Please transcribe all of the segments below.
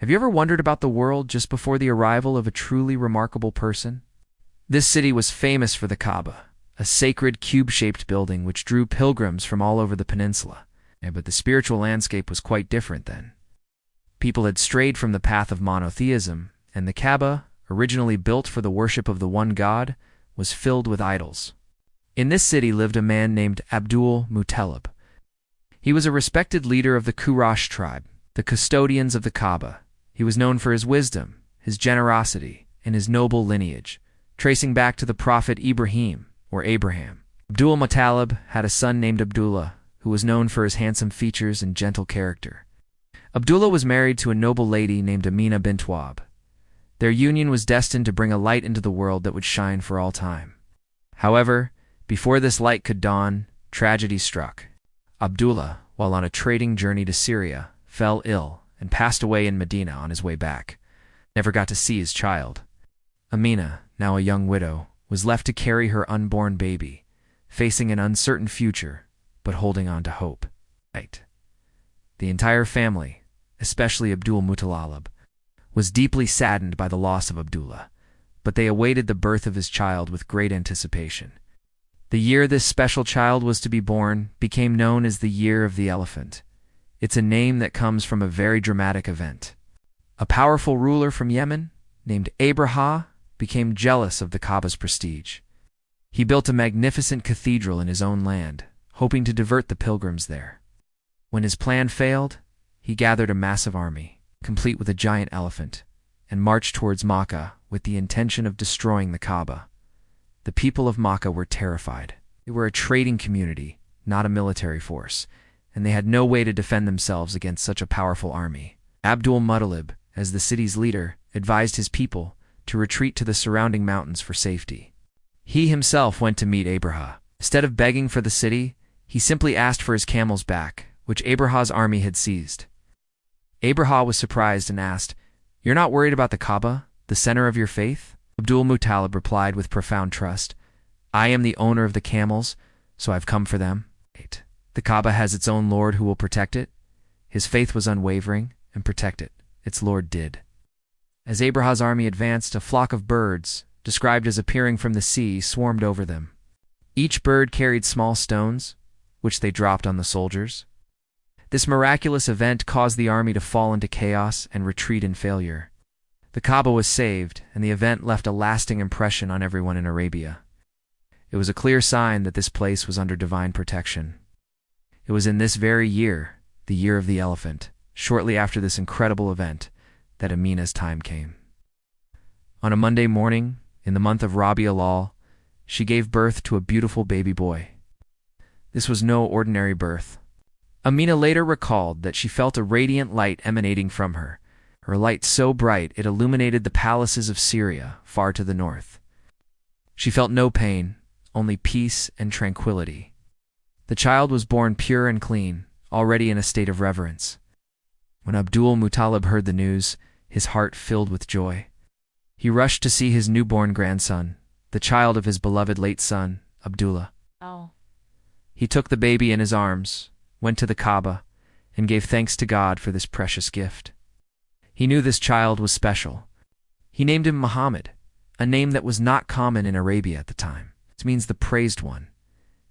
Have you ever wondered about the world just before the arrival of a truly remarkable person? This city was famous for the Kaaba, a sacred cube-shaped building which drew pilgrims from all over the peninsula. But the spiritual landscape was quite different then. People had strayed from the path of monotheism, and the Kaaba, originally built for the worship of the one God, was filled with idols. In this city lived a man named Abdul Muttalib. He was a respected leader of the Quraysh tribe, the custodians of the Kaaba. He was known for his wisdom, his generosity, and his noble lineage, tracing back to the prophet Ibrahim, or Abraham. Abdul Muttalib had a son named Abdullah, who was known for his handsome features and gentle character. Abdullah was married to a noble lady named Amina Bint Wahb. Their union was destined to bring a light into the world that would shine for all time. However, before this light could dawn, tragedy struck. Abdullah, while on a trading journey to Syria, fell ill and passed away in Medina on his way back. Never got to see his child. Amina, now a young widow, was left to carry her unborn baby, facing an uncertain future, but holding on to hope. The entire family, especially Abdul Muttalib, was deeply saddened by the loss of Abdullah, but they awaited the birth of his child with great anticipation. The year this special child was to be born became known as the Year of the Elephant. It's a name that comes from a very dramatic event. A powerful ruler from Yemen, named Abraha, became jealous of the Kaaba's prestige. He built a magnificent cathedral in his own land, hoping to divert the pilgrims there. When his plan failed, he gathered a massive army, complete with a giant elephant, and marched towards Makkah with the intention of destroying the Kaaba. The people of Makkah were terrified. They were a trading community, not a military force, and they had no way to defend themselves against such a powerful army. Abdul Muttalib, as the city's leader, advised his people to retreat to the surrounding mountains for safety. He himself went to meet Abraha. Instead of begging for the city, he simply asked for his camels back, which Abraha's army had seized. Abraha was surprised and asked, "You're not worried about the Kaaba, the center of your faith?" Abdul Muttalib replied with profound trust, "I am the owner of the camels, so I've come for them." The Kaaba has its own Lord who will protect it. His faith was unwavering, and protect it. Its Lord did. As Abraha's army advanced, a flock of birds, described as appearing from the sea, swarmed over them. Each bird carried small stones, which they dropped on the soldiers. This miraculous event caused the army to fall into chaos and retreat in failure. The Kaaba was saved, and the event left a lasting impression on everyone in Arabia. It was a clear sign that this place was under divine protection. It was in this very year, the Year of the Elephant, shortly after this incredible event, that Amina's time came. On a Monday morning, in the month of Rabi, she gave birth to a beautiful baby boy. This was no ordinary birth. Amina later recalled that she felt a radiant light emanating from her, her light so bright it illuminated the palaces of Syria far to the north. She felt no pain, only peace and tranquility. The child was born pure and clean, already in a state of reverence. When Abdul Muttalib heard the news, his heart filled with joy. He rushed to see his newborn grandson, the child of his beloved late son, Abdullah. He took the baby in his arms, went to the Kaaba, and gave thanks to God for this precious gift. He knew this child was special. He named him Muhammad, a name that was not common in Arabia at the time. It means the praised one.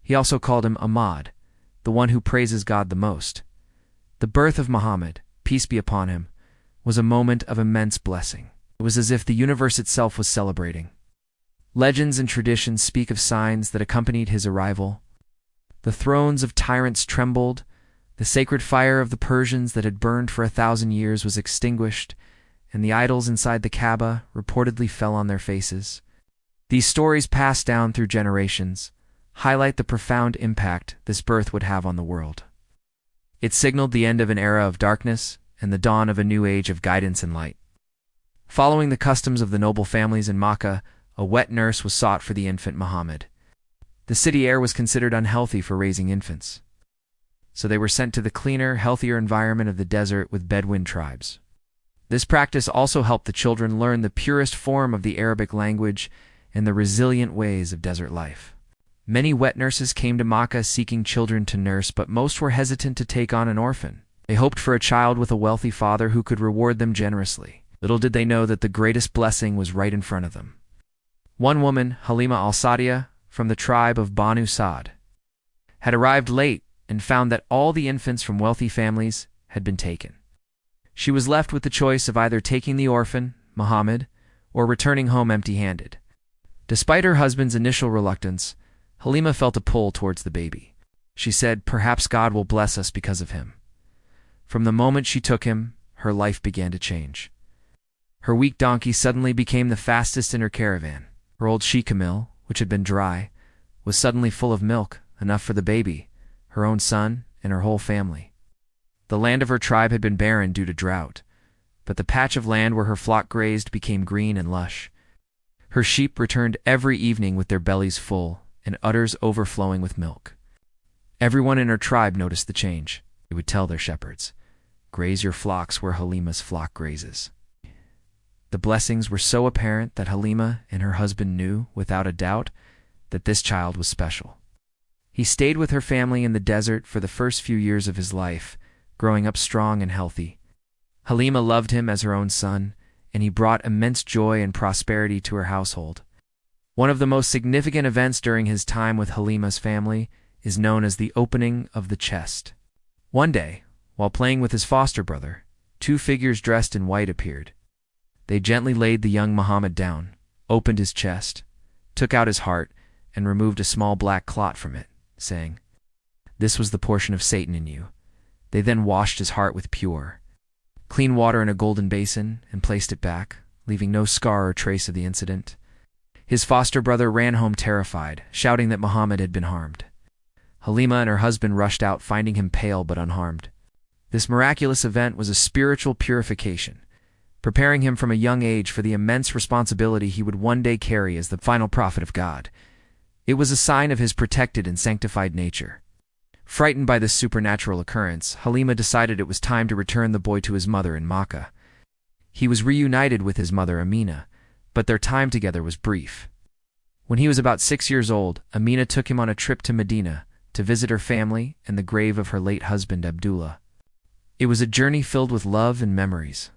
He also called him Ahmad, the one who praises God the most. The birth of Muhammad, peace be upon him, was a moment of immense blessing. It was as if the universe itself was celebrating. Legends and traditions speak of signs that accompanied his arrival. The thrones of tyrants trembled, the sacred fire of the Persians that had burned for 1,000 years was extinguished, and the idols inside the Kaaba reportedly fell on their faces. These stories passed down through generations highlight the profound impact this birth would have on the world. It signaled the end of an era of darkness and the dawn of a new age of guidance and light. Following the customs of the noble families in Makkah, a wet nurse was sought for the infant Muhammad. The city air was considered unhealthy for raising infants, so they were sent to the cleaner, healthier environment of the desert with Bedouin tribes. This practice also helped the children learn the purest form of the Arabic language and the resilient ways of desert life. Many wet nurses came to Makkah seeking children to nurse, but most were hesitant to take on an orphan, They hoped for a child with a wealthy father who could reward them generously. Little did they know that the greatest blessing was right in front of them. One woman, Halima al-Sa'diya, from the tribe of Banu Sa'd, had arrived late and found that all the infants from wealthy families had been taken. She was left with the choice of either taking the orphan, Muhammad, or returning home empty-handed. Despite her husband's initial reluctance, Halima felt a pull towards the baby. She said, "Perhaps God will bless us because of him." From the moment she took him, her life began to change. Her weak donkey suddenly became the fastest in her caravan. Her old she-camel, which had been dry, was suddenly full of milk, enough for the baby, her own son, and her whole family. The land of her tribe had been barren due to drought, but the patch of land where her flock grazed became green and lush. Her sheep returned every evening with their bellies full and udders overflowing with milk. Everyone in her tribe noticed the change. They would tell their shepherds, "Graze your flocks where Halima's flock grazes." The blessings were so apparent that Halima and her husband knew, without a doubt, that this child was special. He stayed with her family in the desert for the first few years of his life, growing up strong and healthy. Halima loved him as her own son, and he brought immense joy and prosperity to her household. One of the most significant events during his time with Halima's family is known as the opening of the chest. One day, while playing with his foster brother, two figures dressed in white appeared. They gently laid the young Muhammad down, opened his chest, took out his heart, and removed a small black clot from it, saying, "This was the portion of Satan in you." They then washed his heart with pure, clean water in a golden basin and placed it back, leaving no scar or trace of the incident. His foster brother ran home terrified, shouting that Muhammad had been harmed. Halima and her husband rushed out, finding him pale but unharmed. This miraculous event was a spiritual purification, preparing him from a young age for the immense responsibility he would one day carry as the final prophet of God. It was a sign of his protected and sanctified nature. Frightened by this supernatural occurrence, Halima decided it was time to return the boy to his mother in Makkah. He was reunited with his mother Amina, but their time together was brief. When he was about 6 years old, Amina took him on a trip to Medina to visit her family and the grave of her late husband Abdullah. It was a journey filled with love and memories.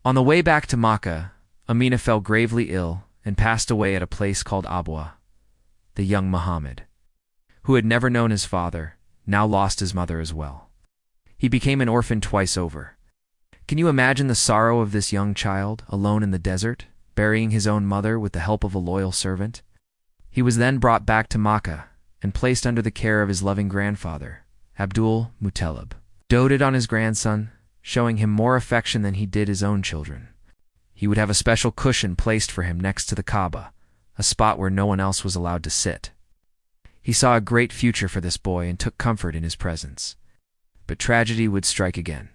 On the way back to Makkah, Amina fell gravely ill and passed away at a place called Abraha. The young Muhammad, who had never known his father, now lost his mother as well. He became an orphan twice over. Can you imagine the sorrow of this young child, alone in the desert, burying his own mother with the help of a loyal servant? He was then brought back to Makkah and placed under the care of his loving grandfather, Abdul Muttalib. Doted on his grandson, showing him more affection than he did his own children. He would have a special cushion placed for him next to the Kaaba, a spot where no one else was allowed to sit. He saw a great future for this boy and took comfort in his presence. But tragedy would strike again.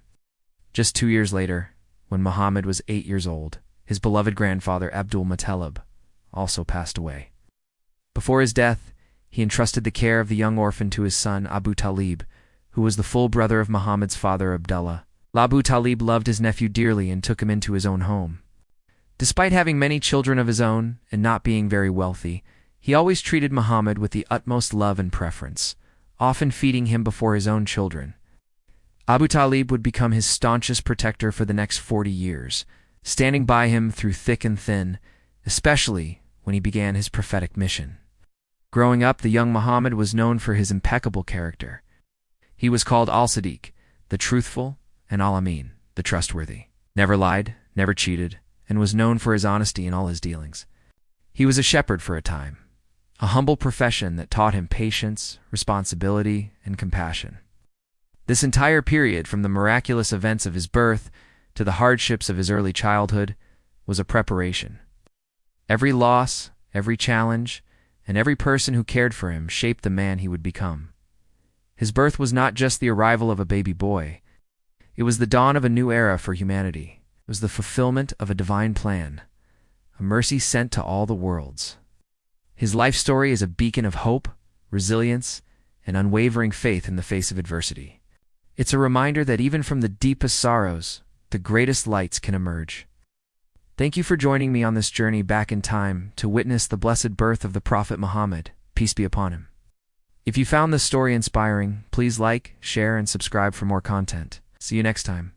Just 2 years later, when Muhammad was 8 years old, his beloved grandfather Abdul Muttalib also passed away. Before his death, he entrusted the care of the young orphan to his son Abu Talib, who was the full brother of Muhammad's father Abdullah. Abu Talib loved his nephew dearly and took him into his own home. Despite having many children of his own and not being very wealthy, he always treated Muhammad with the utmost love and preference, often feeding him before his own children. Abu Talib would become his staunchest protector for the next 40 years, standing by him through thick and thin, especially when he began his prophetic mission. Growing up, the young Muhammad was known for his impeccable character. He was called Al-Sadiq, the truthful, and Al-Amin, the trustworthy. Never lied, never cheated, and was known for his honesty in all his dealings. He was a shepherd for a time, a humble profession that taught him patience, responsibility, and compassion. This entire period, from the miraculous events of his birth to the hardships of his early childhood, was a preparation. Every loss, every challenge, and every person who cared for him shaped the man he would become. His birth was not just the arrival of a baby boy. It was the dawn of a new era for humanity. It was the fulfillment of a divine plan, a mercy sent to all the worlds. His life story is a beacon of hope, resilience, and unwavering faith in the face of adversity. It's a reminder that even from the deepest sorrows, the greatest lights can emerge. Thank you for joining me on this journey back in time to witness the blessed birth of the Prophet Muhammad, peace be upon him. If you found this story inspiring, please like, share, and subscribe for more content. See you next time.